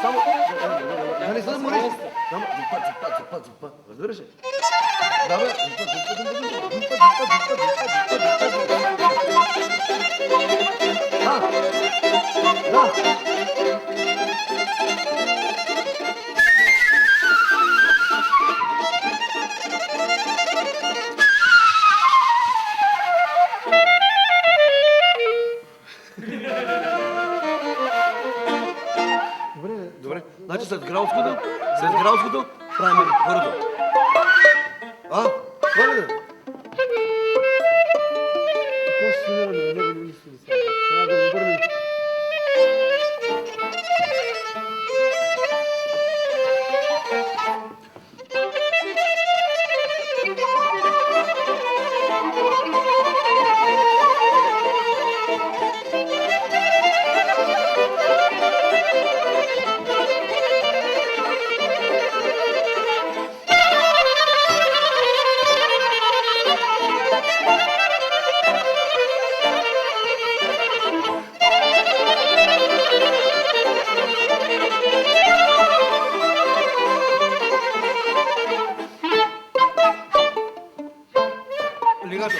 Само... Нали се замориш? Само... Дзупа. Разбираш ли? Да, бе. Да. Добре. Значи след граутското правим първото. Това ли да? Какво ще се не го мисли сега? Трябва да го върнем. Лигато.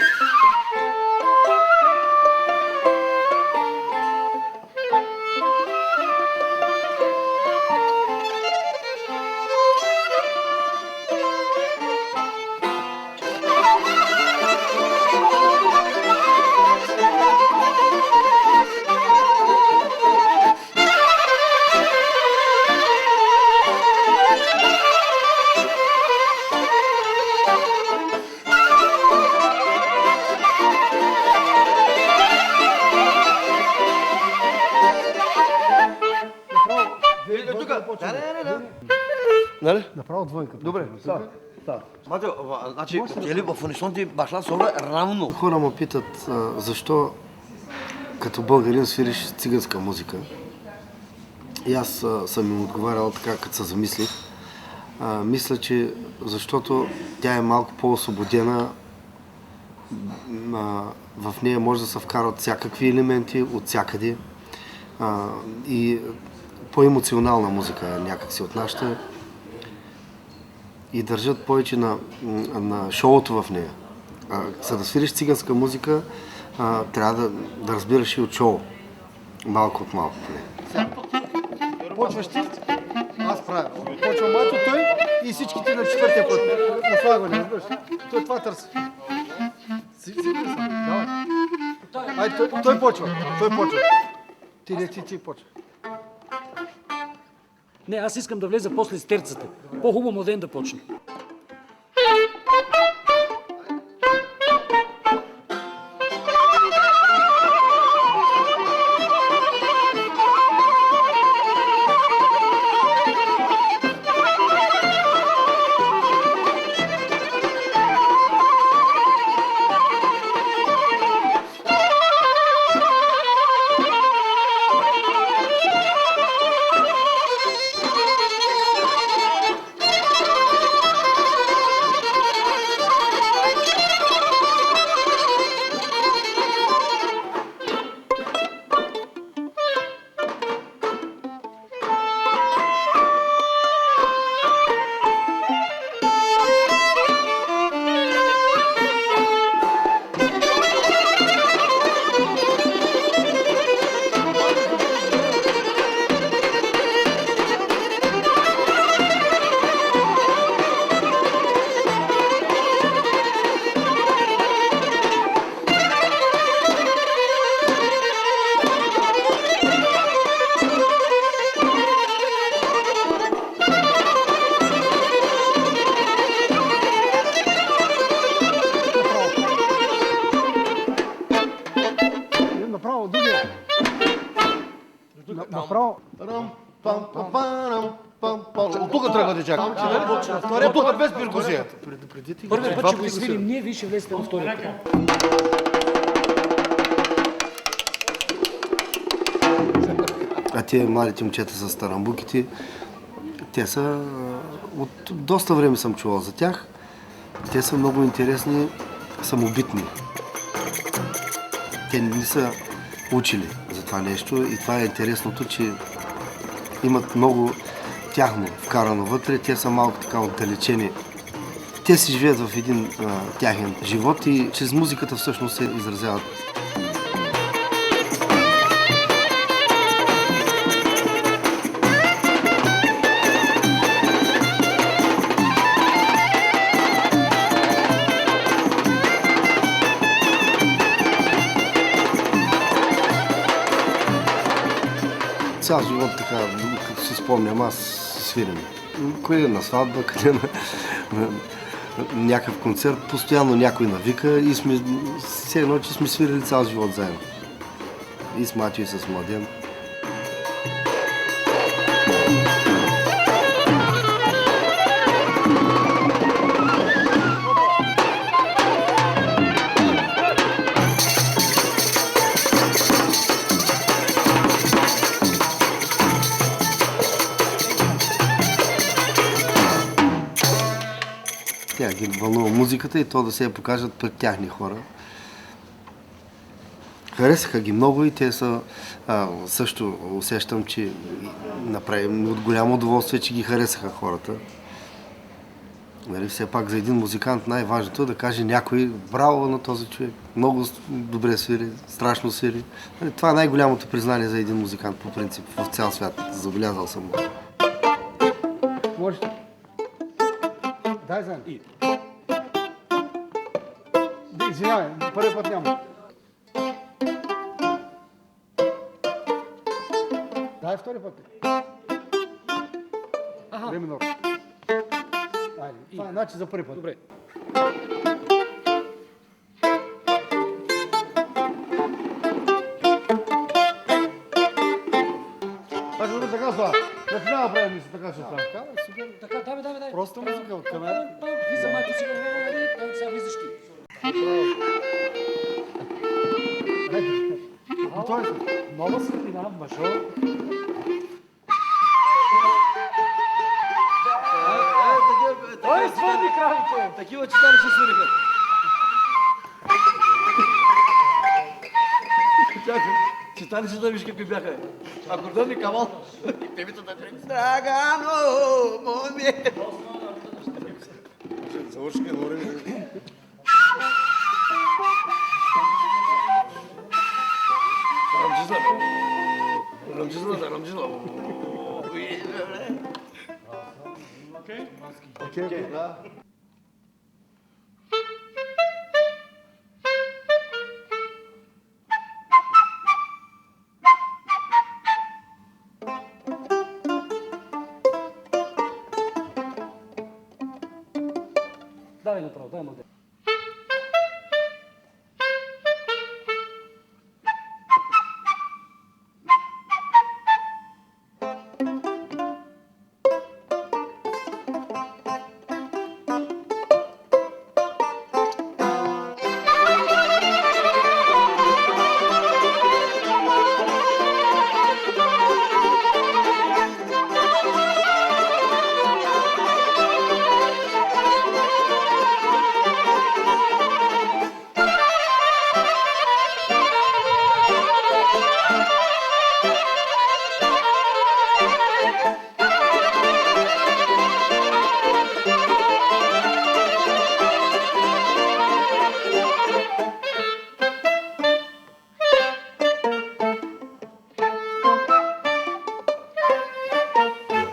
Нали? Направо двойка. Добре, става. Матео, значи, тели в унисон ти башла сола равно. Хора ме питат защо като българин свириш циганска музика. И аз съм им отговарял така, като се замислих. Мисля, че защото тя е малко по-освободена, в нея може да се вкарат всякакви елементи от всякъде. И по-емоционална музика е някакси от нашата. И държат повече на шоуто в нея. За да свириш циганска музика, трябва да разбираш и от шоу. Малко от малко. Почваш ти, аз правя. Почва Мато той и всичките на четвъртия път. Наслагване, разбираш. Той това търси. Давай. Ай, той почва. Ти почва. Не, аз искам да влеза после с терцата. По-хубаво младен да почне. Направо. От тук тръгва да чакам. От тук без перкусия. Първият път ще го свирим ние, вие ще влезете във втория път. А тия младите момчета с тарамбуките, те са... От доста време съм чувал за тях. Те са много интересни, самобитни. Те не са учили за това нещо и това е интересното, че имат много тяхно вкарано вътре. Те са малко така отдалечени. Те си живеят в един тяхен живот и чрез музиката всъщност се изразяват. Цял живот така, като си спомням, аз свирим. Къде на сватба, къде на някакъв концерт, постоянно някой навика и сме все едно, че сме свирили цял живот заедно. И с Матю, и с Младен. Тя ги вълнува музиката и то да се я покажат пред тяхни хора. Харесаха ги много и те са също усещам, че направим от голямо удоволствие, че ги харесаха хората. Нали, все пак за един музикант най-важното е да каже някой браво на този човек. Много добре свири, страшно свири. Нали, това е най-голямото признание за един музикант по принцип в цял свят. Забелязал съм го. Може. Дай заедно. Извинявай, първи път няма. Дай втори път. Ре минор. Айде. Това е значи за първи път. Добре. Аз ще така това. Да ти няма правим мисля, така ще стане. Така, давай. Просто музика от камера. Влиза Матю сега. Сега влизаш ти. Готови сме. Нова светлина, Машо. Той свърни кравито! Такива читалища свириха. Чакай, читалищата виж какви бяха. Акордонни кавал. И певицата пред Драгано, моме. Завършка, говорим. Рамджизла. Окей, да. Давай направо, дай Младен.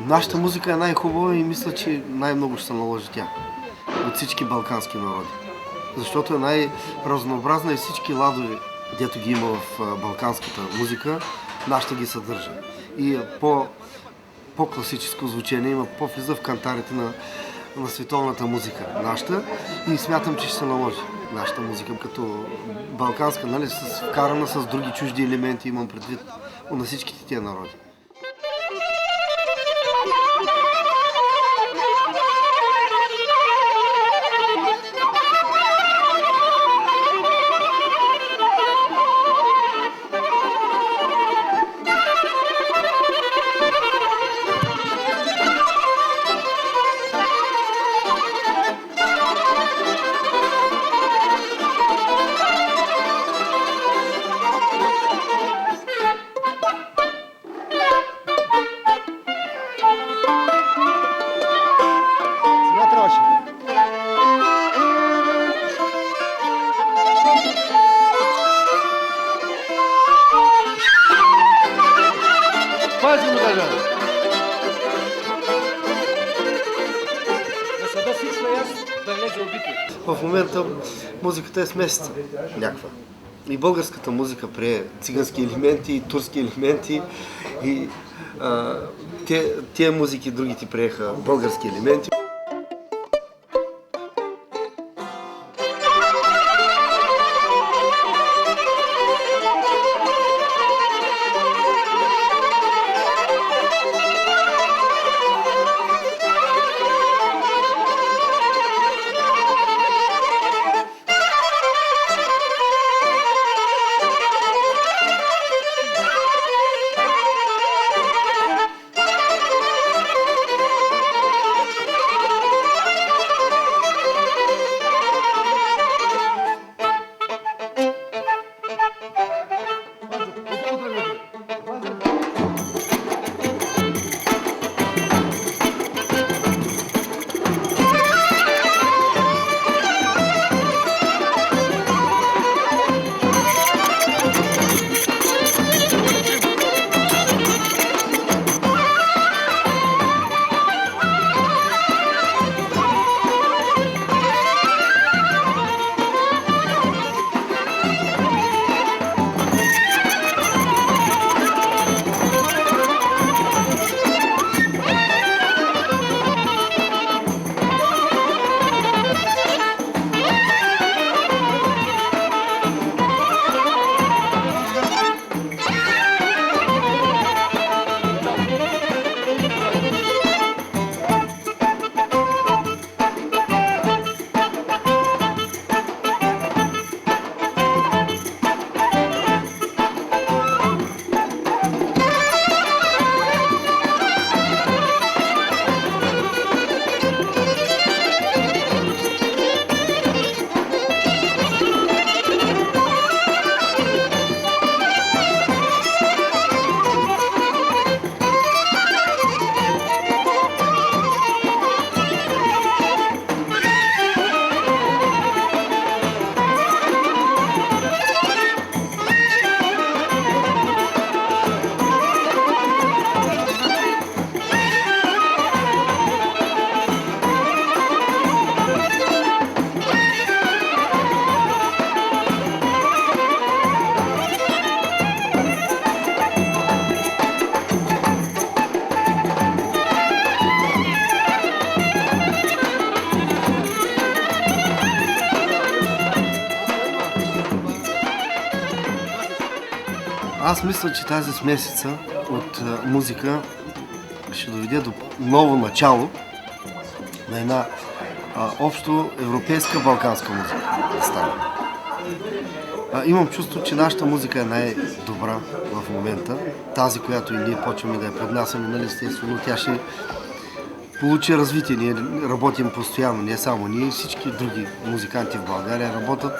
Нашата музика е най-хубава и мисля, че най-много ще се наложи тя. От всички балкански народи. Защото е най-разнообразна и всички ладови, дето ги има в балканската музика, нашата ги съдържа. И по-класическо звучение има, по-влиза в кантарите на световната музика, нашата. И смятам, че ще се наложи нашата музика като балканска, нали, вкарана с други чужди елементи, имам предвид на всичките тия народи. да влезе обикли. В момента музиката е смесица някаква. И българската музика прие цигански елементи, и турски елементи, и тия музики другите приеха български елементи. Аз мисля, че тази смесица от музика ще доведе до ново начало на една общо европейска балканска музика да стане. Имам чувство, че нашата музика е най-добра в момента. Тази, която и ние почваме да я поднасяме, нали, естествено, тя ще получи развитие. Ние работим постоянно, не само ние, всички други музиканти в България работят